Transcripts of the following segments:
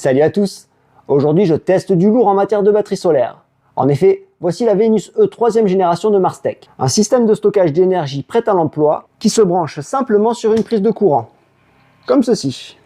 Salut à tous. Aujourd'hui, je teste du lourd en matière de batterie solaire. En effet, voici la Venus E 3e génération de Marstec. Un système de stockage d'énergie prêt à l'emploi qui se branche simplement sur une prise de courant. Comme ceci.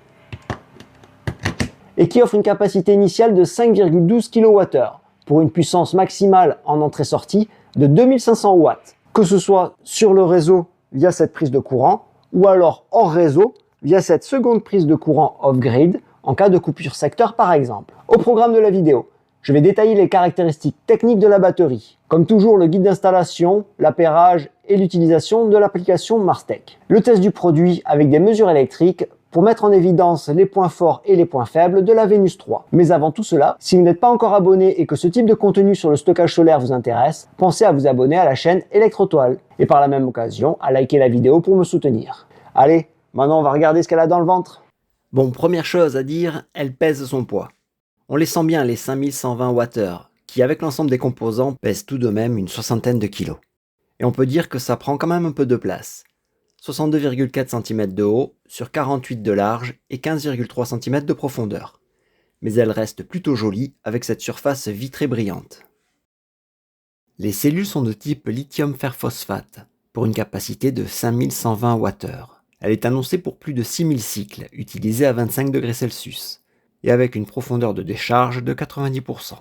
Et qui offre une capacité initiale de 5,12 kWh pour une puissance maximale en entrée-sortie de 2500 watts. Que ce soit sur le réseau via cette prise de courant ou alors hors réseau via cette seconde prise de courant off-grid en cas de coupure secteur par exemple. Au programme de la vidéo, je vais détailler les caractéristiques techniques de la batterie. Comme toujours, le guide d'installation, l'appairage et l'utilisation de l'application Marstec. Le test du produit avec des mesures électriques pour mettre en évidence les points forts et les points faibles de la Venus 3. Mais avant tout cela, si vous n'êtes pas encore abonné et que ce type de contenu sur le stockage solaire vous intéresse, pensez à vous abonner à la chaîne Electrotoile et par la même occasion à liker la vidéo pour me soutenir. Allez, maintenant on va regarder ce qu'elle a dans le ventre. Bon, première chose à dire, elle pèse son poids. On les sent bien les 5120 Wh, qui avec l'ensemble des composants pèsent tout de même une soixantaine de kilos. Et on peut dire que ça prend quand même un peu de place. 62,4 cm de haut sur 48 de large et 15,3 cm de profondeur. Mais elle reste plutôt jolie avec cette surface vitrée brillante. Les cellules sont de type lithium fer phosphate pour une capacité de 5120 Wh. Elle est annoncée pour plus de 6000 cycles, utilisés à 25 degrés Celsius, et avec une profondeur de décharge de 90%.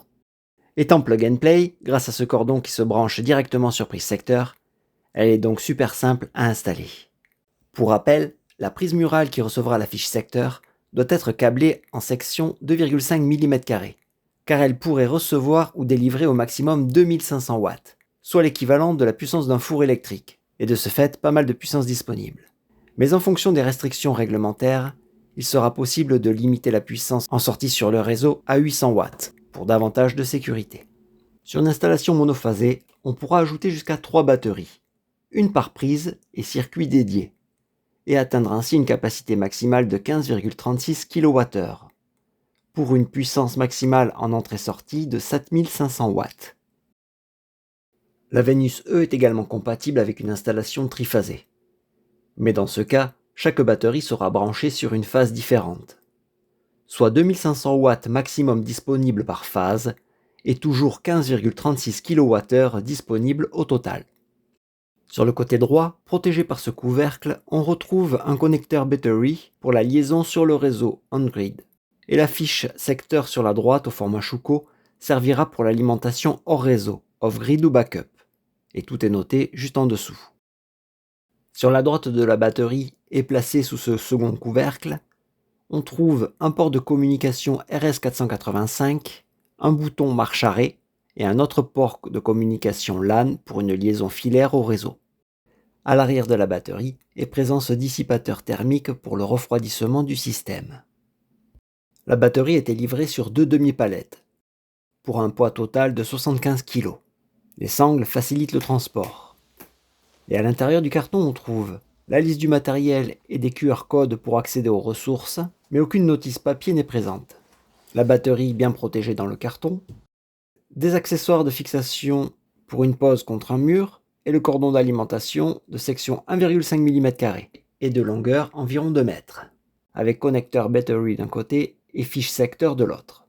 Étant plug and play, grâce à ce cordon qui se branche directement sur prise secteur, elle est donc super simple à installer. Pour rappel, la prise murale qui recevra la fiche secteur doit être câblée en section 2,5 mm², car elle pourrait recevoir ou délivrer au maximum 2500 watts, soit l'équivalent de la puissance d'un four électrique, et de ce fait pas mal de puissance disponible. Mais en fonction des restrictions réglementaires, il sera possible de limiter la puissance en sortie sur le réseau à 800 watts, pour davantage de sécurité. Sur une installation monophasée, on pourra ajouter jusqu'à 3 batteries, une par prise et circuit dédié, et atteindre ainsi une capacité maximale de 15,36 kWh, pour une puissance maximale en entrée-sortie de 7500 watts. La Venus E est également compatible avec une installation triphasée. Mais dans ce cas, chaque batterie sera branchée sur une phase différente, soit 2500 watts maximum disponibles par phase et toujours 15,36 kWh disponibles au total. Sur le côté droit, protégé par ce couvercle, on retrouve un connecteur battery pour la liaison sur le réseau on-grid. Et la fiche secteur sur la droite au format Schuko servira pour l'alimentation hors réseau, off-grid ou backup. Et tout est noté juste en dessous. Sur la droite de la batterie et placé sous ce second couvercle, on trouve un port de communication RS485, un bouton marche-arrêt et un autre port de communication LAN pour une liaison filaire au réseau. À l'arrière de la batterie est présent ce dissipateur thermique pour le refroidissement du système. La batterie était livrée sur 2 demi-palettes, pour un poids total de 75 kg. Les sangles facilitent le transport. Et à l'intérieur du carton, on trouve la liste du matériel et des QR codes pour accéder aux ressources, mais aucune notice papier n'est présente. La batterie bien protégée dans le carton, des accessoires de fixation pour une pose contre un mur, et le cordon d'alimentation de section 1,5 mm² et de longueur environ 2 mètres, avec connecteur battery d'un côté et fiche secteur de l'autre.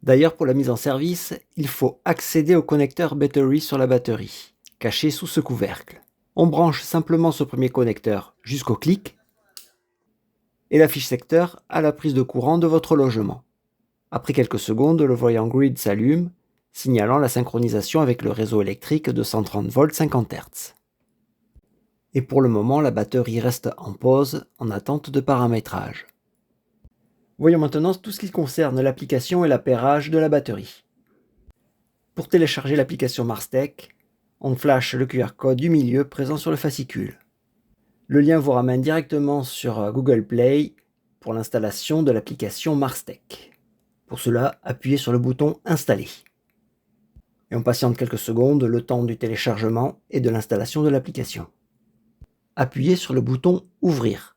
D'ailleurs, pour la mise en service, il faut accéder au connecteur battery sur la batterie, caché sous ce couvercle. On branche simplement ce premier connecteur jusqu'au clic et la fiche secteur à la prise de courant de votre logement. Après quelques secondes, le voyant grid s'allume, signalant la synchronisation avec le réseau électrique de 130 volts 50 Hz. Et pour le moment, la batterie reste en pause en attente de paramétrage. Voyons maintenant tout ce qui concerne l'application et l'appairage de la batterie. Pour télécharger l'application Marstec, on flash le QR code du milieu présent sur le fascicule. Le lien vous ramène directement sur Google Play pour l'installation de l'application Marstec. Pour cela, appuyez sur le bouton Installer. Et on patiente quelques secondes, le temps du téléchargement et de l'installation de l'application. Appuyez sur le bouton Ouvrir.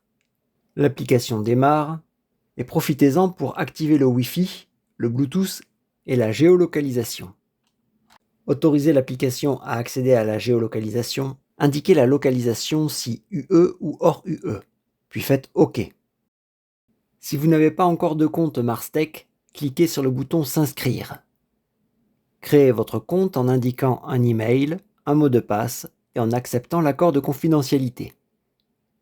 L'application démarre et profitez-en pour activer le Wi-Fi, le Bluetooth et la géolocalisation. Autorisez l'application à accéder à la géolocalisation, indiquez la localisation si UE ou hors UE, puis faites OK. Si vous n'avez pas encore de compte Marstech, cliquez sur le bouton S'inscrire. Créez votre compte en indiquant un email, un mot de passe et en acceptant l'accord de confidentialité.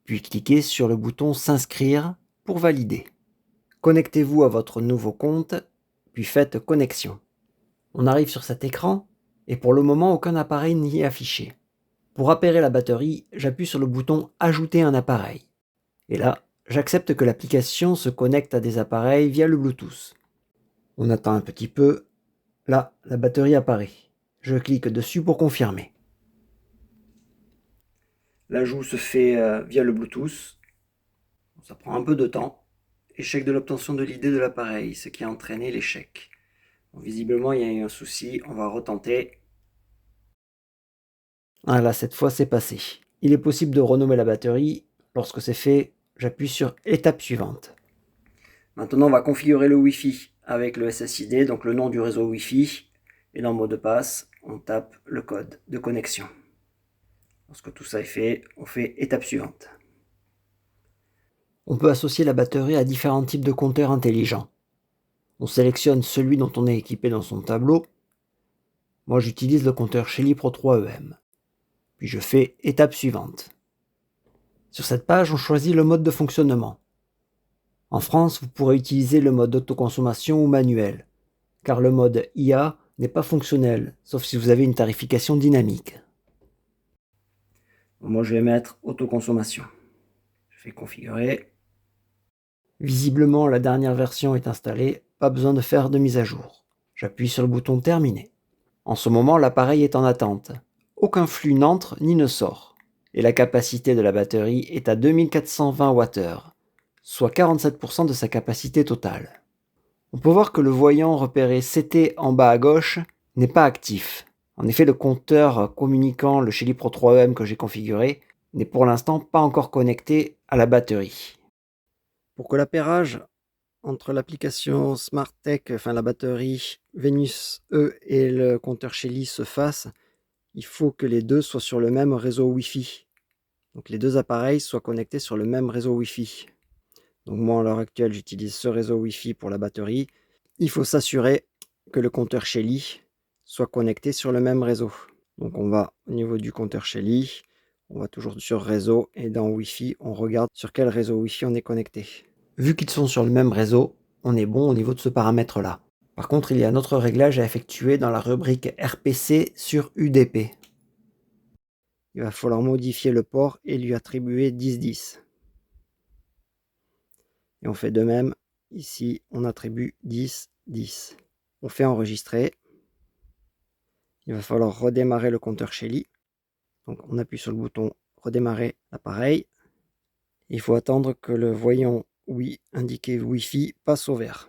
Puis cliquez sur le bouton S'inscrire pour valider. Connectez-vous à votre nouveau compte, puis faites connexion. On arrive sur cet écran et pour le moment aucun appareil n'y est affiché. Pour appairer la batterie, j'appuie sur le bouton Ajouter un appareil. Et là, j'accepte que l'application se connecte à des appareils via le Bluetooth. On attend un petit peu. Là, la batterie apparaît. Je clique dessus pour confirmer. L'ajout se fait via le Bluetooth. Ça prend un peu de temps. Échec de l'obtention de l'idée de l'appareil, ce qui a entraîné l'échec. Bon, visiblement, il y a eu un souci. On va retenter. Ah là, cette fois, c'est passé. Il est possible de renommer la batterie. Lorsque c'est fait, j'appuie sur étape suivante. Maintenant, on va configurer le Wi-Fi avec le SSID, donc le nom du réseau Wi-Fi. Et dans le mot de passe, on tape le code de connexion. Lorsque tout ça est fait, on fait étape suivante. On peut associer la batterie à différents types de compteurs intelligents. On sélectionne celui dont on est équipé dans son tableau. Moi, j'utilise le compteur Shelly Pro 3EM. Puis je fais étape suivante. Sur cette page, on choisit le mode de fonctionnement. En France, vous pourrez utiliser le mode autoconsommation ou manuel, car le mode IA n'est pas fonctionnel, sauf si vous avez une tarification dynamique. Moi, je vais mettre autoconsommation. Je fais configurer. Visiblement, la dernière version est installée, pas besoin de faire de mise à jour. J'appuie sur le bouton terminer. En ce moment, l'appareil est en attente. Aucun flux n'entre ni ne sort. Et la capacité de la batterie est à 2420 Wh, soit 47% de sa capacité totale. On peut voir que le voyant repéré CT en bas à gauche n'est pas actif. En effet, le compteur communiquant le Shelly Pro 3EM que j'ai configuré n'est pour l'instant pas encore connecté à la batterie. Pour que l'appairage entre l'application SmartTech, enfin la batterie Venus E et le compteur Shelly se fasse, il faut que les deux soient sur le même réseau Wi-Fi. Donc les deux appareils soient connectés sur le même réseau Wi-Fi. Donc moi, à l'heure actuelle, j'utilise ce réseau Wi-Fi pour la batterie. Il faut s'assurer que le compteur Shelly soit connecté sur le même réseau. Donc on va au niveau du compteur Shelly, on va toujours sur réseau et dans Wi-Fi, on regarde sur quel réseau Wi-Fi on est connecté. Vu qu'ils sont sur le même réseau, on est bon au niveau de ce paramètre-là. Par contre, il y a un autre réglage à effectuer dans la rubrique RPC sur UDP. Il va falloir modifier le port et lui attribuer 1010. Et on fait de même, ici on attribue 10, 10. On fait enregistrer. Il va falloir redémarrer le compteur Shelly. Donc on appuie sur le bouton redémarrer l'appareil. Il faut attendre que le voyant oui indiqué Wi-Fi passe au vert.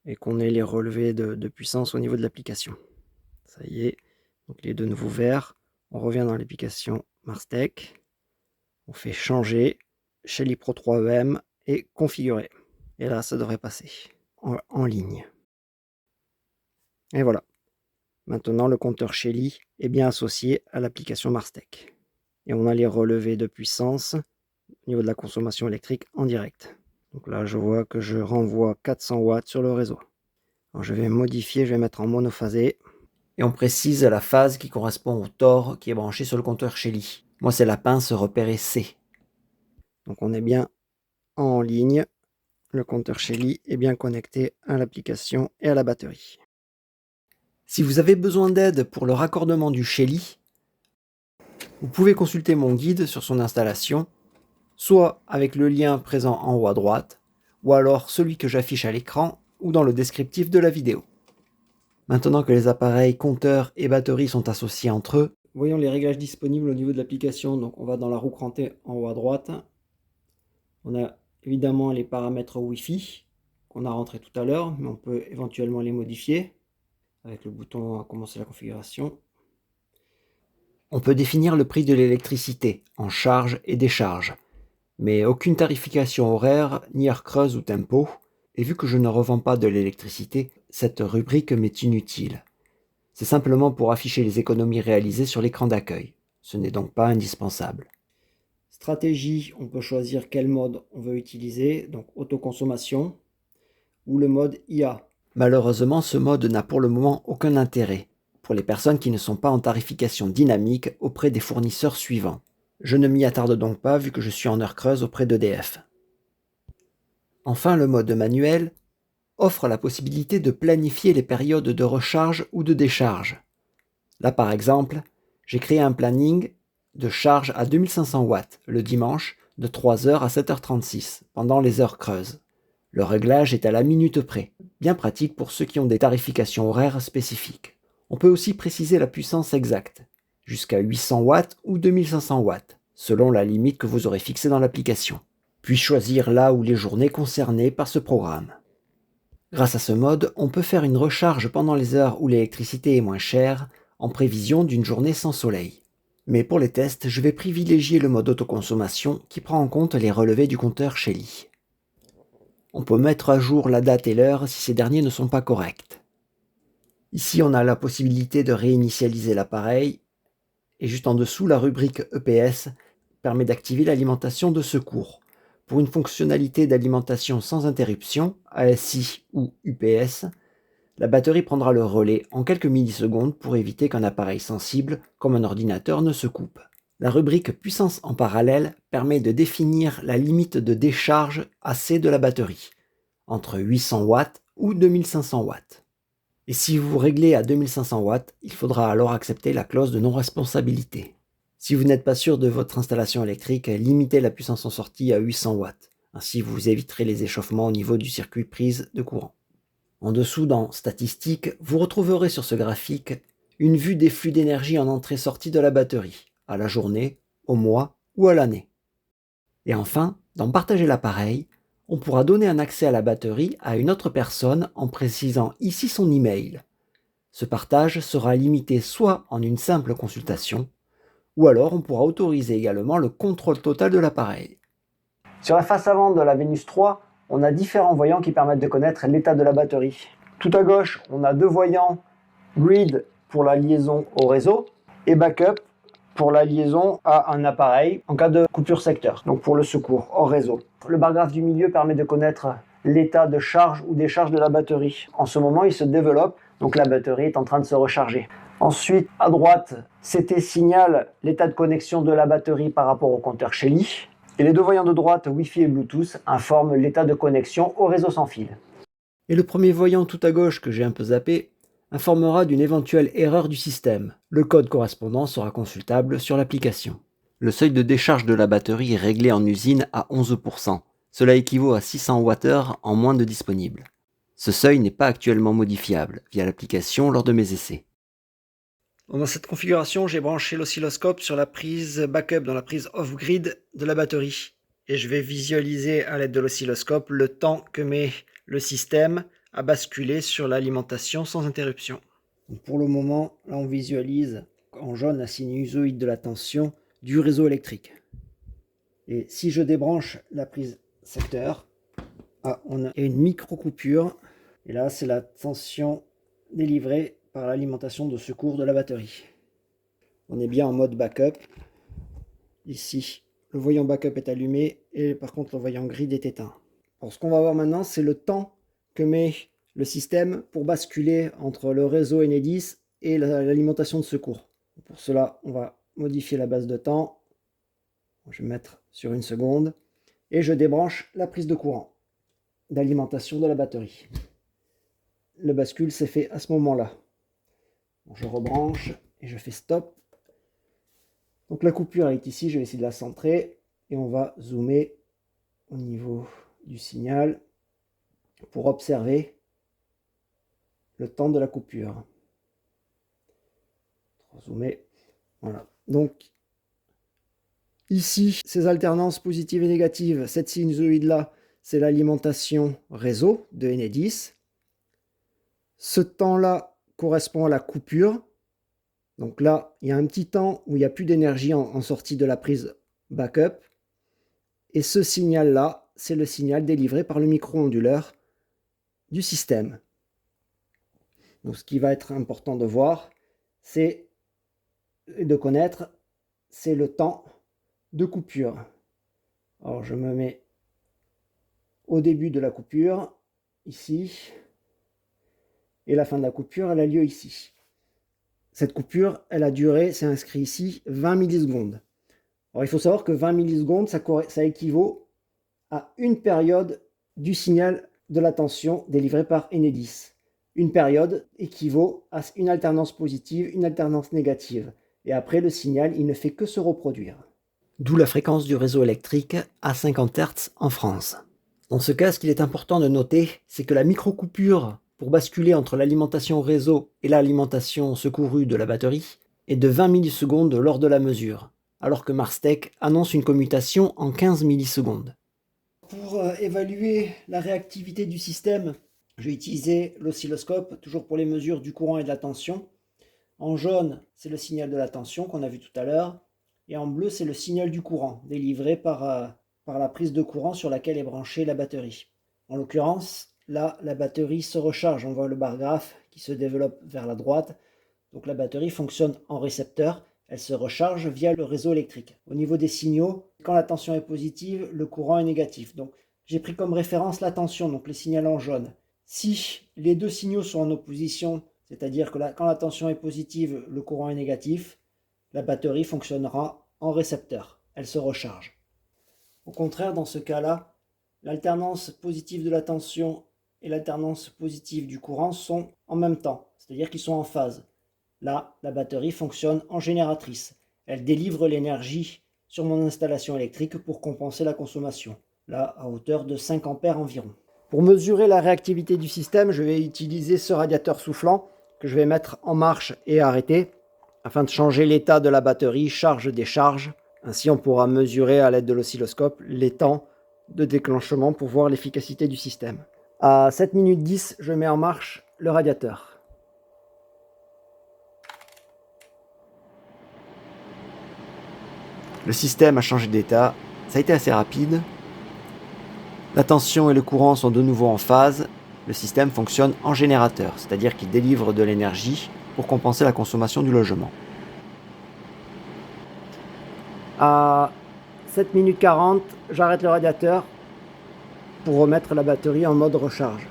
Et qu'on ait les relevés de puissance au niveau de l'application. Ça y est, donc les deux nouveaux verts. On revient dans l'application Marstech. On fait changer Shelly Pro 3EM et configurer. Et là, ça devrait passer en ligne. Et voilà. Maintenant, le compteur Shelly est bien associé à l'application Marstech. Et on a les relevés de puissance au niveau de la consommation électrique en direct. Donc là, je vois que je renvoie 400 watts sur le réseau. Alors, je vais modifier, je vais mettre en monophasé. Et on précise la phase qui correspond au tore qui est branché sur le compteur Shelly. Moi, c'est la pince repérée C. Donc on est bien en ligne. Le compteur Shelly est bien connecté à l'application et à la batterie. Si vous avez besoin d'aide pour le raccordement du Shelly, vous pouvez consulter mon guide sur son installation, soit avec le lien présent en haut à droite, ou alors celui que j'affiche à l'écran ou dans le descriptif de la vidéo. Maintenant que les appareils compteurs et batterie sont associés entre eux, voyons les réglages disponibles au niveau de l'application. Donc on va dans la roue crantée en haut à droite. On a évidemment les paramètres Wi-Fi qu'on a rentrés tout à l'heure, mais on peut éventuellement les modifier avec le bouton commencer la configuration. On peut définir le prix de l'électricité en charge et décharge, mais aucune tarification horaire, ni heure creuse ou tempo. Et vu que je ne revends pas de l'électricité, cette rubrique m'est inutile. C'est simplement pour afficher les économies réalisées sur l'écran d'accueil. Ce n'est donc pas indispensable. stratégie, on peut choisir quel mode on veut utiliser, donc autoconsommation ou le mode IA. Malheureusement, ce mode n'a pour le moment aucun intérêt pour les personnes qui ne sont pas en tarification dynamique auprès des fournisseurs suivants. Je ne m'y attarde donc pas vu que je suis en heure creuse auprès d'EDF. Enfin, le mode manuel offre la possibilité de planifier les périodes de recharge ou de décharge. Là par exemple, j'ai créé un planning de charge à 2500 watts le dimanche de 3h à 7h36 pendant les heures creuses. Le réglage est à la minute près, bien pratique pour ceux qui ont des tarifications horaires spécifiques. On peut aussi préciser la puissance exacte, jusqu'à 800 watts ou 2500 watts, selon la limite que vous aurez fixée dans l'application, puis choisir là ou les journées concernées par ce programme. Grâce à ce mode, on peut faire une recharge pendant les heures où l'électricité est moins chère, en prévision d'une journée sans soleil. Mais pour les tests, je vais privilégier le mode autoconsommation qui prend en compte les relevés du compteur Shelly. On peut mettre à jour la date et l'heure si ces derniers ne sont pas corrects. Ici, on a la possibilité de réinitialiser l'appareil, et juste en dessous, la rubrique EPS permet d'activer l'alimentation de secours. Pour une fonctionnalité d'alimentation sans interruption, ASI ou UPS, la batterie prendra le relais en quelques millisecondes pour éviter qu'un appareil sensible, comme un ordinateur, ne se coupe. La rubrique puissance en parallèle permet de définir la limite de décharge AC de la batterie, entre 800 watts ou 2500 watts. Et si vous réglez à 2500 watts, il faudra alors accepter la clause de non-responsabilité. Si vous n'êtes pas sûr de votre installation électrique, limitez la puissance en sortie à 800 watts. Ainsi, vous éviterez les échauffements au niveau du circuit prise de courant. En dessous, dans Statistiques, vous retrouverez sur ce graphique une vue des flux d'énergie en entrée-sortie de la batterie, à la journée, au mois ou à l'année. Et enfin, dans Partager l'appareil, on pourra donner un accès à la batterie à une autre personne en précisant ici son email. Ce partage sera limité soit en une simple consultation, ou alors on pourra autoriser également le contrôle total de l'appareil. Sur la face avant de la Venus 3, on a différents voyants qui permettent de connaître l'état de la batterie. Tout à gauche, on a deux voyants grid pour la liaison au réseau et backup pour la liaison à un appareil en cas de coupure secteur, donc pour le secours hors réseau. Le bar graphe du milieu permet de connaître l'état de charge ou décharge de la batterie. En ce moment, il se développe, donc la batterie est en train de se recharger. Ensuite, à droite, CT signale l'état de connexion de la batterie par rapport au compteur Shelly. Et les deux voyants de droite, Wi-Fi et Bluetooth, informent l'état de connexion au réseau sans fil. Et le premier voyant tout à gauche que j'ai un peu zappé informera d'une éventuelle erreur du système. Le code correspondant sera consultable sur l'application. Le seuil de décharge de la batterie est réglé en usine à 11%. Cela équivaut à 600 Wh en moins de disponible. Ce seuil n'est pas actuellement modifiable via l'application lors de mes essais. Dans cette configuration, j'ai branché l'oscilloscope sur la prise backup dans la prise off-grid de la batterie. Et je vais visualiser à l'aide de l'oscilloscope le temps que met le système à basculer sur l'alimentation sans interruption. Donc pour le moment, là on visualise en jaune la sinusoïde de la tension du réseau électrique. Et si je débranche la prise secteur, on a une micro-coupure. Et là, c'est la tension délivrée par l'alimentation de secours de la batterie. On est bien en mode backup. Ici, le voyant backup est allumé et par contre le voyant grid est éteint. Alors, ce qu'on va voir maintenant, c'est le temps que met le système pour basculer entre le réseau Enedis et l'alimentation de secours. Pour cela, on va modifier la base de temps. Je vais mettre sur 1 seconde et je débranche la prise de courant d'alimentation de la batterie. Le bascule s'est fait à ce moment-là. Je rebranche et je fais stop. Donc la coupure est ici, je vais essayer de la centrer et on va zoomer au niveau du signal pour observer le temps de la coupure. Zoomer, voilà. Donc ici, ces alternances positives et négatives, cette sinusoïde-là, c'est l'alimentation réseau de Enedis. Ce temps-là correspond à la coupure. Donc là, il y a un petit temps où il n'y a plus d'énergie en sortie de la prise backup. Et ce signal-là, c'est le signal délivré par le micro-onduleur du système. Donc ce qui va être important de voir, c'est de connaître, c'est le temps de coupure. Alors je me mets au début de la coupure, ici, et la fin de la coupure, elle a lieu ici. Cette coupure, elle a duré, c'est inscrit ici, 20 millisecondes. Alors il faut savoir que 20 millisecondes, ça équivaut à une période du signal de la tension délivré par Enedis. Une période équivaut à une alternance positive, une alternance négative. Et après, le signal, il ne fait que se reproduire. D'où la fréquence du réseau électrique à 50 Hz en France. Dans ce cas, ce qu'il est important de noter, c'est que la micro-coupure pour basculer entre l'alimentation réseau et l'alimentation secourue de la batterie est de 20 millisecondes lors de la mesure, alors que Marstech annonce une commutation en 15 millisecondes. Pour évaluer la réactivité du système, je vais utiliser l'oscilloscope, toujours pour les mesures du courant et de la tension. En jaune, c'est le signal de la tension qu'on a vu tout à l'heure. Et en bleu, c'est le signal du courant, délivré par la prise de courant sur laquelle est branchée la batterie. En l'occurrence, là, la batterie se recharge. On voit le bar graphe qui se développe vers la droite. Donc la batterie fonctionne en récepteur. Elle se recharge via le réseau électrique. Au niveau des signaux, quand la tension est positive, le courant est négatif. Donc j'ai pris comme référence la tension, donc le signal en jaune. Si les deux signaux sont en opposition, c'est-à-dire que quand la tension est positive, le courant est négatif, la batterie fonctionnera en récepteur. Elle se recharge. Au contraire, dans ce cas-là, l'alternance positive de la tension et l'alternance positive du courant sont en même temps, c'est-à-dire qu'ils sont en phase. Là, la batterie fonctionne en génératrice. Elle délivre l'énergie sur mon installation électrique pour compenser la consommation, là à hauteur de 5 ampères environ. Pour mesurer la réactivité du système, je vais utiliser ce radiateur soufflant que je vais mettre en marche et arrêter afin de changer l'état de la batterie charge-décharge. Ainsi, on pourra mesurer à l'aide de l'oscilloscope les temps de déclenchement pour voir l'efficacité du système. À 7 minutes 10, je mets en marche le radiateur. Le système a changé d'état, ça a été assez rapide. La tension et le courant sont de nouveau en phase. Le système fonctionne en générateur, c'est-à-dire qu'il délivre de l'énergie pour compenser la consommation du logement. À 7 minutes 40, j'arrête le radiateur pour remettre la batterie en mode recharge.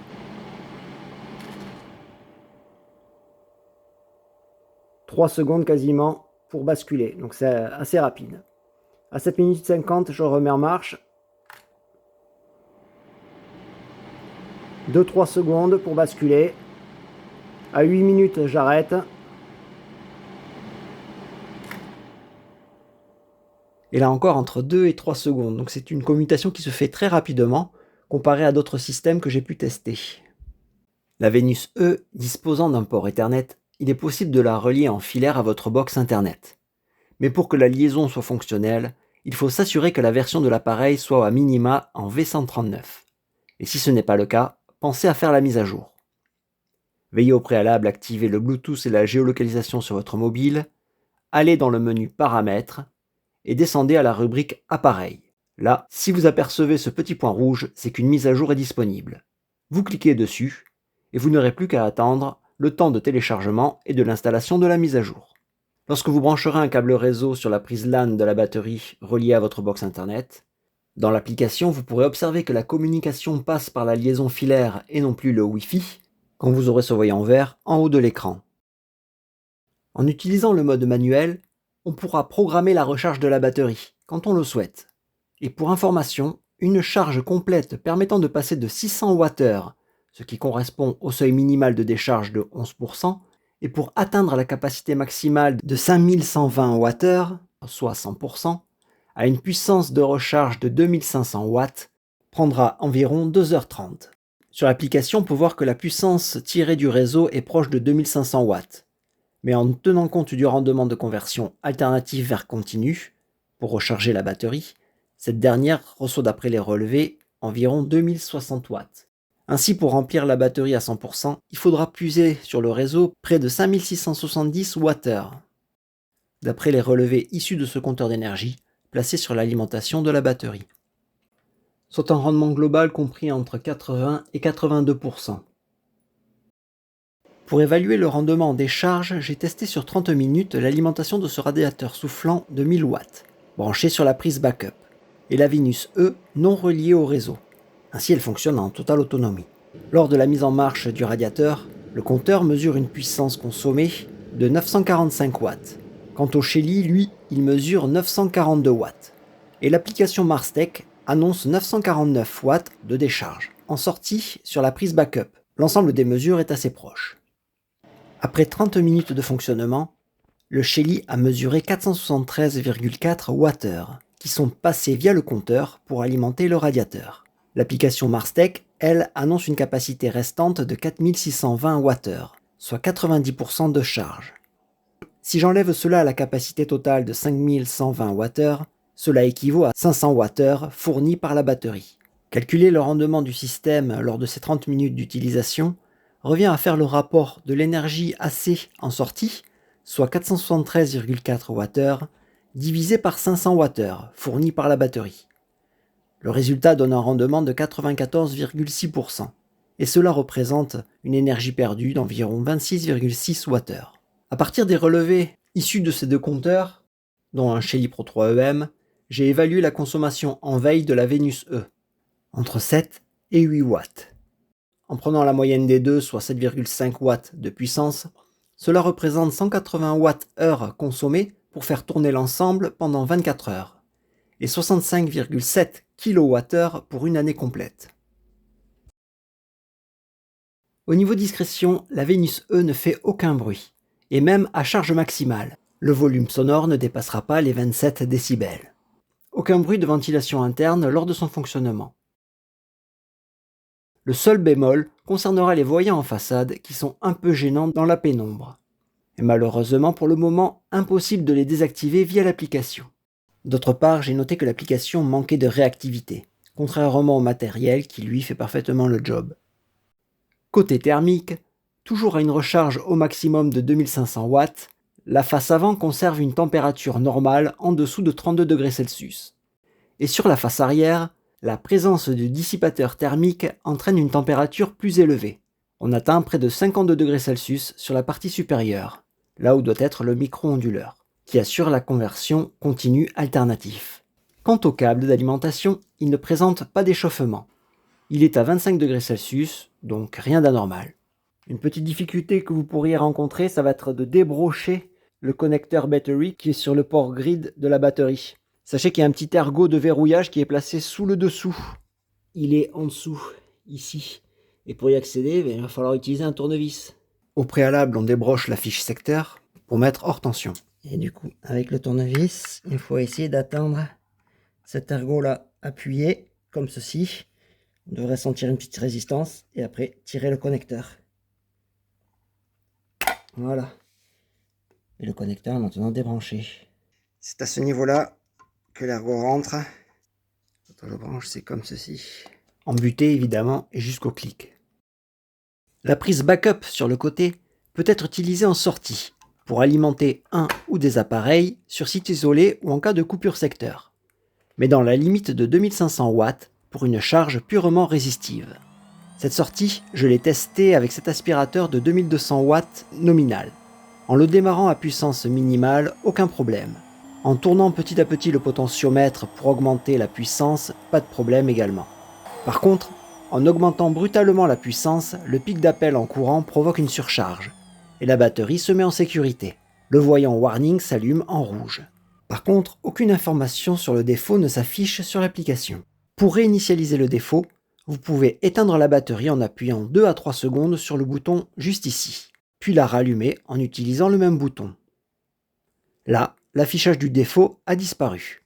« 3 secondes quasiment pour basculer, donc c'est assez rapide. À 7 minutes 50, je remets en marche. 2-3 secondes pour basculer. À 8 minutes, j'arrête. Et là encore, entre 2 et 3 secondes. Donc c'est une commutation qui se fait très rapidement, comparée à d'autres systèmes que j'ai pu tester. La Venus E disposant d'un port Ethernet, il est possible de la relier en filaire à votre box Internet. Mais pour que la liaison soit fonctionnelle, il faut s'assurer que la version de l'appareil soit à minima en V139. Et si ce n'est pas le cas, pensez à faire la mise à jour. Veillez au préalable à activer le Bluetooth et la géolocalisation sur votre mobile, allez dans le menu Paramètres et descendez à la rubrique Appareil. Là, si vous apercevez ce petit point rouge, c'est qu'une mise à jour est disponible. Vous cliquez dessus et vous n'aurez plus qu'à attendre le temps de téléchargement et de l'installation de la mise à jour. Lorsque vous brancherez un câble réseau sur la prise LAN de la batterie reliée à votre box Internet, dans l'application, vous pourrez observer que la communication passe par la liaison filaire et non plus le Wi-Fi, quand vous aurez ce voyant vert en haut de l'écran. En utilisant le mode manuel, on pourra programmer la recharge de la batterie, quand on le souhaite. Et pour information, une charge complète permettant de passer de 600 Wh, ce qui correspond au seuil minimal de décharge de 11%, et pour atteindre la capacité maximale de 5120 Wh, soit 100%, à une puissance de recharge de 2500 watts, prendra environ 2h30. Sur l'application, on peut voir que la puissance tirée du réseau est proche de 2500 watts. Mais en tenant compte du rendement de conversion alternative vers continu, pour recharger la batterie, cette dernière reçoit d'après les relevés environ 2060 watts. Ainsi, pour remplir la batterie à 100%, il faudra puiser sur le réseau près de 5670 Wh. D'après les relevés issus de ce compteur d'énergie, placé sur l'alimentation de la batterie. Soit un rendement global compris entre 80 et 82%. Pour évaluer le rendement des charges, j'ai testé sur 30 minutes l'alimentation de ce radiateur soufflant de 1000 watts, branché sur la prise backup. et la Vénus E non reliée au réseau. Ainsi, elle fonctionne en totale autonomie. Lors de la mise en marche du radiateur, le compteur mesure une puissance consommée de 945 watts. Quant au Shelly, lui, il mesure 942 watts. Et l'application Marstech annonce 949 watts de décharge, en sortie sur la prise backup. L'ensemble des mesures est assez proche. Après 30 minutes de fonctionnement, le Shelly a mesuré 473,4 Wh, qui sont passés via le compteur pour alimenter le radiateur. L'application Marstech, elle, annonce une capacité restante de 4620 Wh, soit 90% de charge. Si j'enlève cela à la capacité totale de 5120 Wh, cela équivaut à 500 Wh fournis par la batterie. Calculer le rendement du système lors de ces 30 minutes d'utilisation revient à faire le rapport de l'énergie AC en sortie, soit 473,4 Wh, divisé par 500 Wh fournis par la batterie. Le résultat donne un rendement de 94,6%, et cela représente une énergie perdue d'environ 26,6 Wh. À partir des relevés issus de ces deux compteurs, dont un Shelly Pro 3EM, j'ai évalué la consommation en veille de la Vénus E, entre 7 et 8 watts. En prenant la moyenne des deux, soit 7,5 watts de puissance, cela représente 180 Wh consommés pour faire tourner l'ensemble pendant 24 heures, et 65,7 kWh pour une année complète. Au niveau discrétion, la Vénus E ne fait aucun bruit, et même à charge maximale, le volume sonore ne dépassera pas les 27 décibels. Aucun bruit de ventilation interne lors de son fonctionnement. Le seul bémol concernera les voyants en façade qui sont un peu gênants dans la pénombre. Et malheureusement pour le moment, impossible de les désactiver via l'application. D'autre part, j'ai noté que l'application manquait de réactivité, contrairement au matériel qui lui fait parfaitement le job. Côté thermique, toujours à une recharge au maximum de 2500 watts, la face avant conserve une température normale en dessous de 32 degrés Celsius. Et sur la face arrière, la présence de dissipateurs thermiques entraîne une température plus élevée. On atteint près de 52 degrés Celsius sur la partie supérieure, là où doit être le micro-onduleur, qui assure la conversion continue alternatif. Quant au câble d'alimentation, il ne présente pas d'échauffement. Il est à 25 degrés Celsius, donc rien d'anormal. Une petite difficulté que vous pourriez rencontrer, ça va être de débrocher le connecteur battery qui est sur le port grid de la batterie. Sachez qu'il y a un petit ergot de verrouillage qui est placé sous le dessous. Il est en dessous, ici. Et pour y accéder, il va falloir utiliser un tournevis. Au préalable, on débroche la fiche secteur pour mettre hors tension. Et du coup, avec le tournevis, il faut essayer d'atteindre cet ergot-là appuyé, comme ceci. On devrait sentir une petite résistance et après tirer le connecteur. Voilà. Et le connecteur est maintenant débranché. C'est à ce niveau-là que l'ergot rentre. Quand on le branche, c'est comme ceci. Embuté évidemment et jusqu'au clic. La prise backup sur le côté peut être utilisée en sortie pour alimenter un ou des appareils sur site isolé ou en cas de coupure secteur, mais dans la limite de 2500 watts pour une charge purement résistive. Cette sortie, je l'ai testée avec cet aspirateur de 2200 watts nominal. En le démarrant à puissance minimale, aucun problème. En tournant petit à petit le potentiomètre pour augmenter la puissance, pas de problème également. Par contre, en augmentant brutalement la puissance, le pic d'appel en courant provoque une surcharge, et la batterie se met en sécurité. Le voyant warning s'allume en rouge. Par contre, aucune information sur le défaut ne s'affiche sur l'application. Pour réinitialiser le défaut, vous pouvez éteindre la batterie en appuyant 2 à 3 secondes sur le bouton juste ici, puis la rallumer en utilisant le même bouton. Là, l'affichage du défaut a disparu.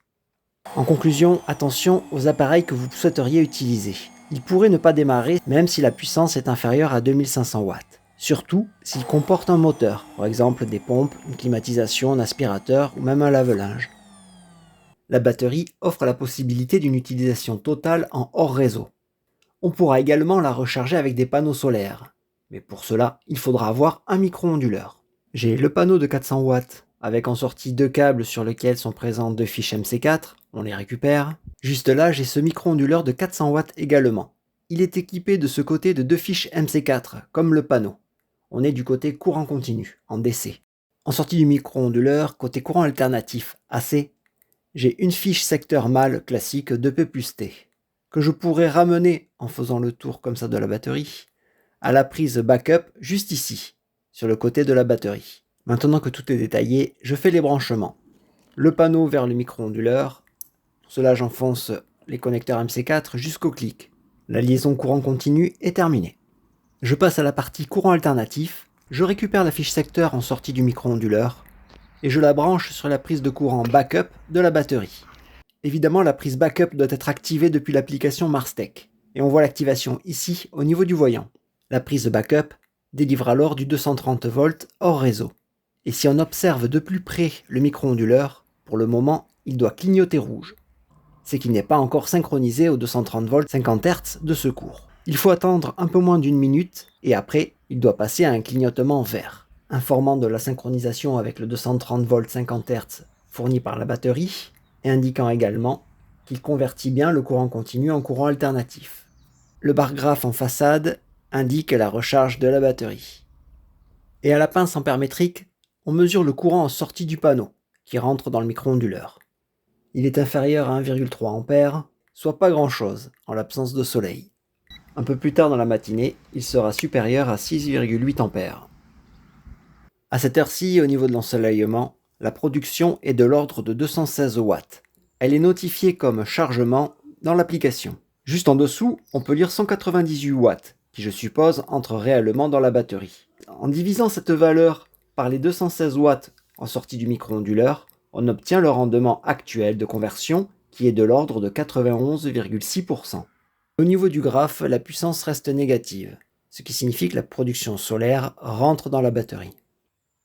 En conclusion, attention aux appareils que vous souhaiteriez utiliser. Ils pourraient ne pas démarrer même si la puissance est inférieure à 2500 watts. Surtout s'ils comportent un moteur, par exemple des pompes, une climatisation, un aspirateur ou même un lave-linge. La batterie offre la possibilité d'une utilisation totale en hors réseau. On pourra également la recharger avec des panneaux solaires, mais pour cela, il faudra avoir un micro-onduleur. J'ai le panneau de 400 watts avec en sortie 2 câbles sur lesquels sont présents 2 fiches MC4, on les récupère. Juste là, j'ai ce micro-onduleur de 400 watts également. Il est équipé de ce côté de 2 fiches MC4, comme le panneau. On est du côté courant continu, en DC. En sortie du micro-onduleur, côté courant alternatif, AC, J'ai une fiche secteur mâle classique de P plus T, que je pourrais ramener, en faisant le tour comme ça de la batterie, à la prise backup juste ici, sur le côté de la batterie. Maintenant que tout est détaillé, je fais les branchements. Le panneau vers le micro-onduleur. Pour cela, j'enfonce les connecteurs MC4 jusqu'au clic. La liaison courant continu est terminée. Je passe à la partie courant alternatif. Je récupère la fiche secteur en sortie du micro-onduleur et je la branche sur la prise de courant backup de la batterie. Évidemment, la prise backup doit être activée depuis l'application MarsTech et on voit l'activation ici au niveau du voyant. La prise backup délivre alors du 230 volts hors réseau. Et si on observe de plus près le micro-onduleur, pour le moment, il doit clignoter rouge. C'est qu'il n'est pas encore synchronisé aux 230 volts 50 Hz de secours. Il faut attendre un peu moins d'une minute et après, il doit passer à un clignotement vert, informant de la synchronisation avec le 230 volts 50 Hz fourni par la batterie et indiquant également qu'il convertit bien le courant continu en courant alternatif. Le bar graphe en façade indique la recharge de la batterie. Et à la pince ampère-métrique, on mesure le courant en sortie du panneau, qui rentre dans le micro-onduleur. Il est inférieur à 1,3 A, soit pas grand-chose en l'absence de soleil. Un peu plus tard dans la matinée, il sera supérieur à 6,8 A. À cette heure-ci, au niveau de l'ensoleillement, la production est de l'ordre de 216 watts. Elle est notifiée comme chargement dans l'application. Juste en dessous, on peut lire 198 watts, qui je suppose entre réellement dans la batterie. En divisant cette valeur par les 216 watts en sortie du micro-onduleur, on obtient le rendement actuel de conversion qui est de l'ordre de 91,6%. Au niveau du graphe, la puissance reste négative, ce qui signifie que la production solaire rentre dans la batterie.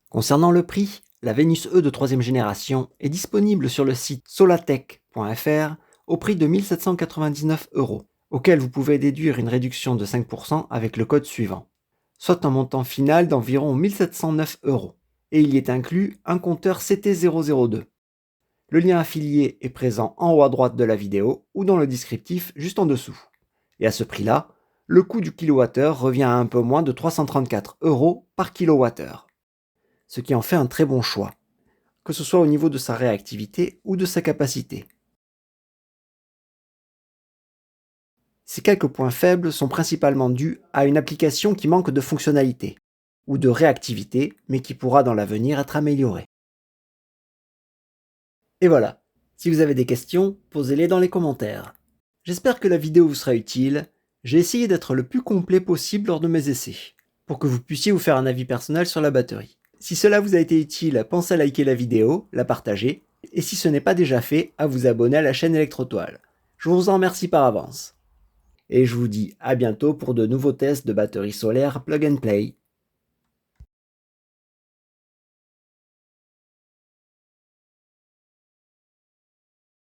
Concernant le prix, la Venus E de 3e génération est disponible sur le site solatech.fr au prix de 1 799 €, auquel vous pouvez déduire une réduction de 5% avec le code suivant, soit un montant final d'environ 1 709 €. Et il y est inclus un compteur CT002. Le lien affilié est présent en haut à droite de la vidéo ou dans le descriptif juste en dessous. Et à ce prix-là, le coût du kilowattheure revient à un peu moins de 334 € par kilowattheure. Ce qui en fait un très bon choix, que ce soit au niveau de sa réactivité ou de sa capacité. Ces quelques points faibles sont principalement dus à une application qui manque de fonctionnalité, ou de réactivité, mais qui pourra dans l'avenir être améliorée. Et voilà, si vous avez des questions, posez-les dans les commentaires. J'espère que la vidéo vous sera utile, j'ai essayé d'être le plus complet possible lors de mes essais, pour que vous puissiez vous faire un avis personnel sur la batterie. Si cela vous a été utile, pensez à liker la vidéo, la partager, et si ce n'est pas déjà fait, à vous abonner à la chaîne Electrotoile. Je vous en remercie par avance. Et je vous dis à bientôt pour de nouveaux tests de batterie solaire plug and play.